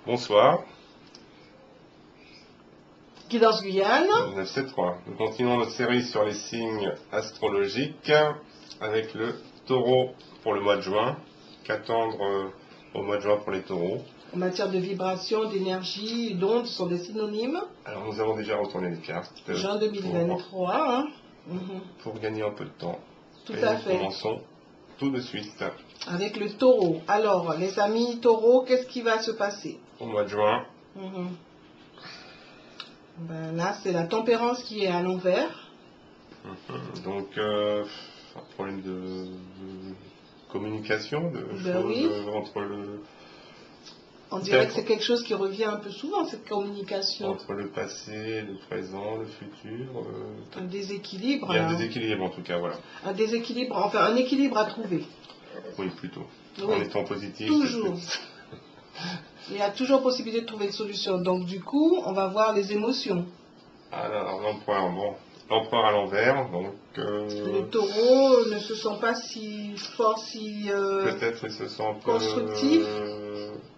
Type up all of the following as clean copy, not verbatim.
Bonsoir, Guidance Guyane. 973. Nous continuons notre série sur les signes astrologiques avec le taureau pour le mois de juin. Qu'attendre au mois de juin pour les taureaux? En matière de vibration, d'énergie, d'ondes, ce sont des synonymes. Alors nous avons déjà retourné les cartes. Juin 2023. Hein. Pour gagner un peu de temps. Tout à fait. Nous commençons tout de suite. Avec le taureau. Alors, les amis taureaux, qu'est-ce qui va se passer? Au mois de juin. Ben là, c'est la tempérance qui est à l'envers. Donc, un problème de communication, de choses oui. Entre le... On dirait que c'est quelque chose qui revient un peu souvent, cette communication. Entre le passé, le présent, le futur. Un déséquilibre. Il y a un déséquilibre en tout cas, voilà. Un déséquilibre, enfin un équilibre à trouver. Oui, plutôt. Oui. En étant positif. Toujours. Il y a toujours possibilité de trouver une solution. Donc du coup, on va voir les émotions. Alors, l'empereur, bon. L'empereur à l'envers, donc... Le taureau ne se sent pas si fort, si... peut-être il se sent un peu... constructif.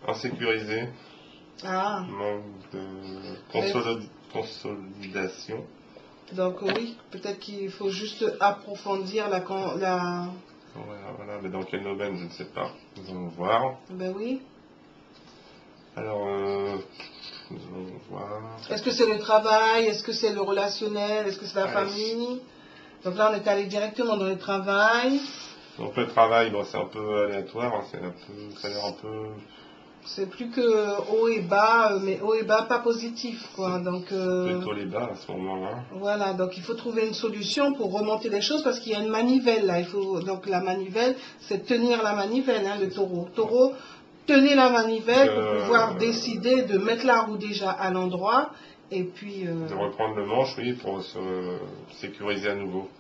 Insécurisé. Ah. Manque de consolidation. Donc oui, peut-être qu'il faut juste approfondir la... Voilà, mais dans quel domaine, je ne sais pas. Nous allons voir. Ben oui. Alors, nous allons voir. Est-ce que c'est le travail? Est-ce que c'est le relationnel? Est-ce que c'est la famille? Donc là, on est allé directement dans le travail. Donc le travail, bon, c'est un peu aléatoire, hein, ça a l'air un peu... C'est plus que haut et bas, mais haut et bas pas positif, quoi. Donc, plutôt les bas à ce moment-là. Voilà, donc il faut trouver une solution pour remonter les choses parce qu'il y a une manivelle là. Donc la manivelle, c'est tenir la manivelle, hein, le taureau. Taureau, tenez la manivelle pour pouvoir décider de mettre la roue déjà à l'endroit et puis... De reprendre le manche, oui, pour se sécuriser à nouveau.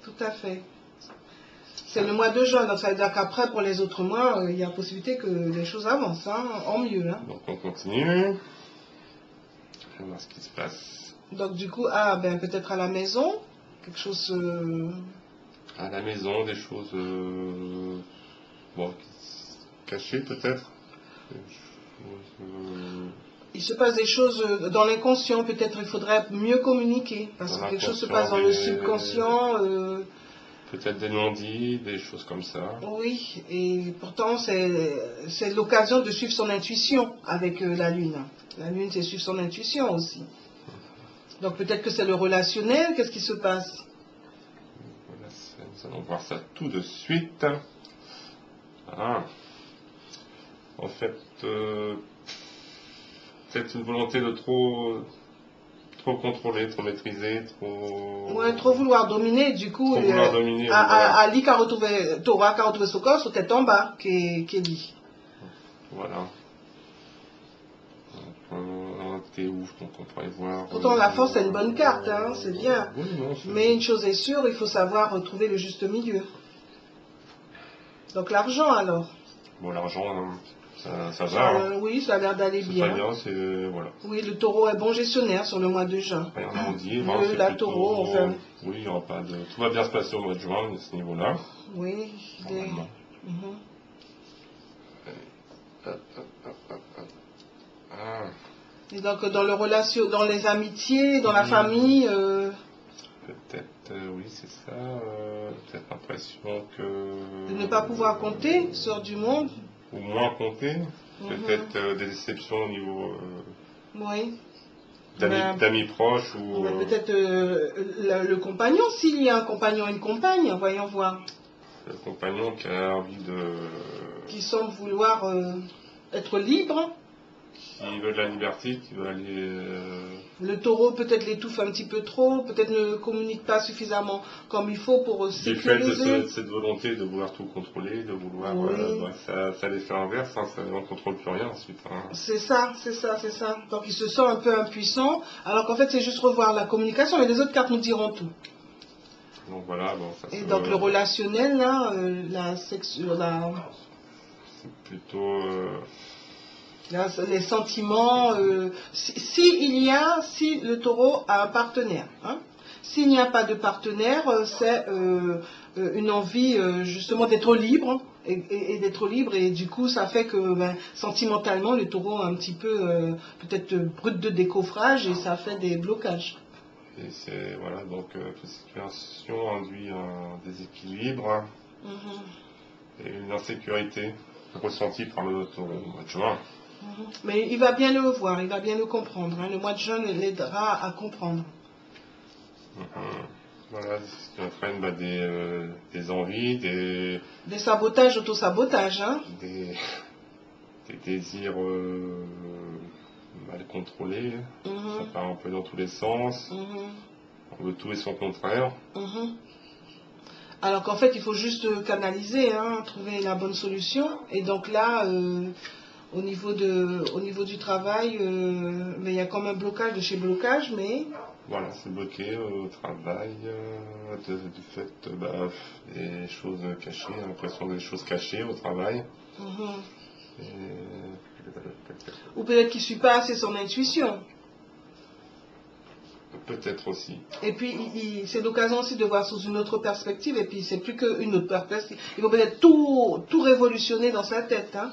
Tout à fait. C'est le mois de juin, donc ça veut dire qu'après, pour les autres mois, il y a possibilité que les choses avancent, hein, en mieux. Hein. Donc on continue. Je vais voir ce qui se passe. Donc du coup, peut-être à la maison, quelque chose... À la maison, des choses cachées peut-être. Il se passe des choses dans l'inconscient, peut-être il faudrait mieux communiquer, parce que quelque chose se passe dans le subconscient. Peut-être des non-dits, des choses comme ça. Oui, et pourtant c'est l'occasion de suivre son intuition avec la Lune. La Lune, c'est suivre son intuition aussi. Donc peut-être que c'est le relationnel, qu'est-ce qui se passe? Nous allons voir ça tout de suite. En fait, peut-être une volonté de trop contrôler, trop maîtriser, trop... Ouais, trop vouloir dominer, du coup, Ali qui a retrouvé, Torah qui a retrouvé son corps, sur tête en bas, qui est dit. Voilà. T'es ouf, donc on pourrait voir... Pourtant, la force, c'est une bonne carte, hein, c'est bien. Oui, non, mais une chose est sûre, il faut savoir trouver le juste milieu. Donc l'argent, alors. Bon, l'argent... Ça va. Oui, ça a l'air d'aller bien. Voilà. Oui, le taureau est bon gestionnaire sur le mois de juin. La taureau, enfin. Oui, il y aura pas de... Tout va bien se passer au mois de juin, à ce niveau-là. Oui. Et donc, dans les amitiés, dans la famille... Peut-être, oui, c'est ça. Peut-être l'impression que... De ne pas pouvoir compter sur du monde. Ou moins compter. Peut-être des déceptions au niveau... d'amis proches ou... Peut-être le compagnon, s'il y a un compagnon et une compagne, voyons voir. Le compagnon qui a envie de... Qui semble vouloir être libre. Qui veut de la liberté, qui veut aller... Le taureau peut-être l'étouffe un petit peu trop, peut-être ne communique pas suffisamment comme il faut pour sécuriser. Du fait de cette volonté de vouloir tout contrôler, de vouloir... ça les fait inverse, hein, ça ne contrôle plus rien ensuite. Hein. C'est ça. Donc il se sent un peu impuissant, alors qu'en fait c'est juste revoir la communication, mais les autres cartes nous diront tout. Donc voilà, donc le relationnel, là, c'est plutôt... les sentiments, si le taureau a un partenaire, hein. S'il n'y a pas de partenaire, c'est une envie justement d'être libre et d'être libre. Et du coup, ça fait que sentimentalement, le taureau est un petit peu peut-être brut de décoffrage et ça fait des blocages. Et c'est, voilà, donc toute situation induit un déséquilibre et une insécurité ressentie par le taureau au mois de juin. Mais il va bien le voir, il va bien le comprendre. Hein. Le mois de juin l'aidera à comprendre. Voilà, ce qui entraîne des envies, des sabotages, autosabotages. Hein. Des désirs mal contrôlés. Ça part un peu dans tous les sens. On veut tout et son contraire. Alors qu'en fait, il faut juste canaliser, hein, trouver la bonne solution. Et donc là, au niveau du travail, il y a comme un blocage de chez blocage, mais... Voilà, c'est bloqué au travail, du fait des choses cachées, l'impression des choses cachées au travail. Ou peut-être qu'il ne suit pas assez son intuition. Peut-être aussi. Et puis, c'est l'occasion aussi de voir sous une autre perspective, et puis c'est plus qu'une autre perspective. Il faut peut-être tout révolutionner dans sa tête. Hein.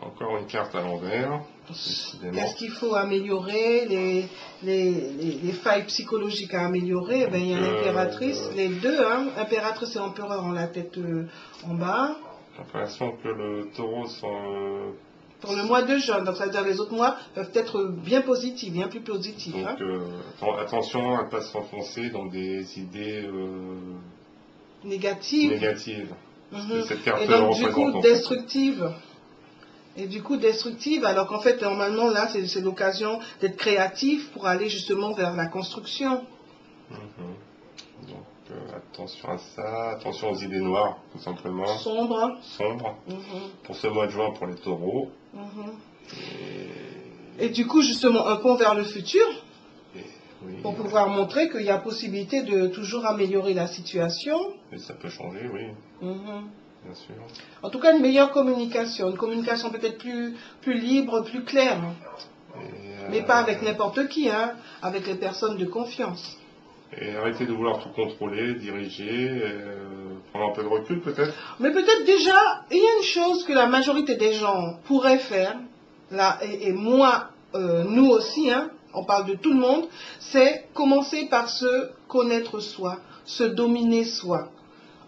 Encore une carte à l'envers. Qu'est-ce qu'il faut améliorer, les failles psychologiques à améliorer? Il y a l'impératrice, les deux, hein, impératrice et empereur ont la tête en bas. J'ai l'impression que le taureau pour le mois de juin, donc ça veut dire que les autres mois peuvent être bien positifs, bien plus positifs. Donc attention à ne pas s'enfoncer dans des idées négatives. Cette carte et donc du coup destructives. Et du coup destructive, alors qu'en fait normalement là c'est l'occasion d'être créatif pour aller justement vers la construction. Donc attention à ça, attention aux idées noires tout simplement. Sombres. Pour ce mois de juin pour les taureaux. Et du coup justement un pont vers le futur. Pour pouvoir montrer qu'il y a possibilité de toujours améliorer la situation. Et ça peut changer, oui. Bien sûr. En tout cas, une meilleure communication. Une communication peut-être plus libre, plus claire. Mais pas avec n'importe qui, hein, avec les personnes de confiance. Et arrêter de vouloir tout contrôler, diriger, prendre un peu de recul peut-être. Mais peut-être déjà, il y a une chose que la majorité des gens pourraient faire, là, et moi, nous aussi, hein, on parle de tout le monde, c'est commencer par se connaître soi, se dominer soi.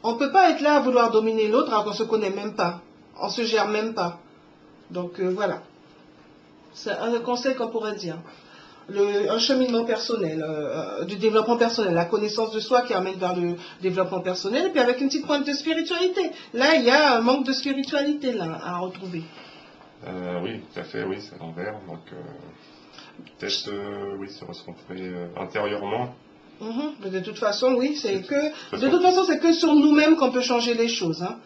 On ne peut pas être là à vouloir dominer l'autre alors qu'on ne se connaît même pas, on ne se gère même pas. Donc voilà, c'est un conseil qu'on pourrait dire. Un cheminement personnel, du développement personnel, la connaissance de soi qui amène vers le développement personnel, et puis avec une petite pointe de spiritualité. Là, il y a un manque de spiritualité là, à retrouver. Oui, tout à fait, oui, c'est l'envers. Donc peut-être oui, se recentrer intérieurement. De toute façon, oui, c'est que sur nous-mêmes qu'on peut changer les choses. Hein.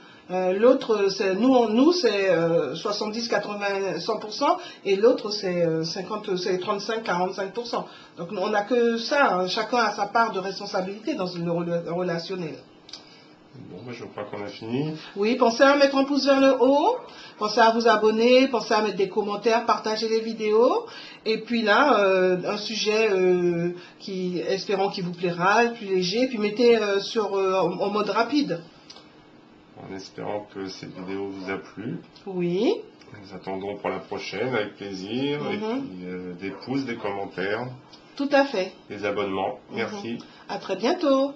L'autre, c'est nous c'est 70, 80, 100%, et l'autre c'est 35, 45%. Donc on n'a que ça, hein. Chacun a sa part de responsabilité dans le relationnel. Bon, je crois qu'on a fini. Oui, pensez à mettre un pouce vers le haut, pensez à vous abonner, pensez à mettre des commentaires, partager les vidéos. Et puis là, un sujet espérons qu'il vous plaira, plus léger, puis mettez en mode rapide. En espérant que cette vidéo vous a plu. Oui. Nous attendons pour la prochaine avec plaisir. Et puis des pouces, des commentaires. Tout à fait. Des abonnements. Merci. À très bientôt.